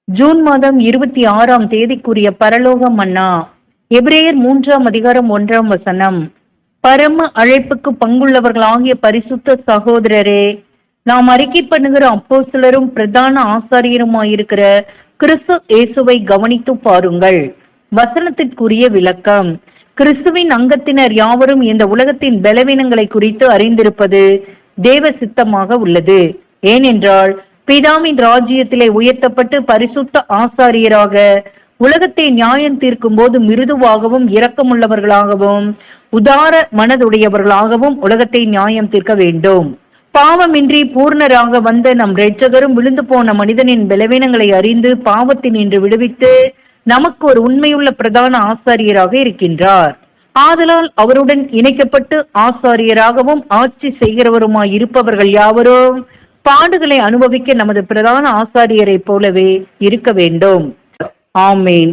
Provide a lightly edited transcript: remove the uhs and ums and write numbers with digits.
June மாதம் 26ஆம் தேதிக்குரிய பரலோக மன்னா. எபிரேயர் 3ஆம் அதிகாரம் 1ஆம் வசனம். பரம அழைப்புக்கு பங்குள்ளவர்களாகிய பரிசுத்த சகோதரரே, நாம் அறிக்கை பண்ணுகிற அப்போஸ்தலரும் பிரதான ஆசாரியருமாயிருக்கிற கிறிஸ்து இயேசுவை கவனித்து பாருங்கள். வசனத்திற்குரிய விளக்கம். கிறிஸ்துவின் அங்கத்தினர் யாவரும் இந்த உலகத்தின் பலவீனங்களை குறித்து அறிந்திருப்பது தேவ சித்தமாக உள்ளது. ஏனென்றால் பிதாவின் ராஜ்யத்திலே உயர்த்தப்பட்டு பரிசுத்த ஆசாரியராக உலகத்தை நியாயம் தீர்க்கும் போது மிருதுவாகவும் இரக்கமுள்ளவர்களாகவும் உதார மனதுடையவர்களாகவும் உலகத்தை நியாயம் தீர்க்க வேண்டும். பாவமின்றி பூர்ணராக வந்த நம் இரட்சகரும் விழுந்து போன மனிதனின் பலவீனங்களை அறிந்து பாவத்தினின்று விடுவித்து நமக்கு ஒரு உண்மையுள்ள பிரதான ஆசாரியராக இருக்கின்றார். ஆதலால் அவருடன் இணைக்கப்பட்டு ஆசாரியராகவும் ஆட்சி செய்கிறவருமாய் இருப்பவர்கள் யாவரும் பாடுகளை அனுபவிக்க நமது பிரதான ஆசாரியரை போலவே இருக்க வேண்டும். ஆமேன்.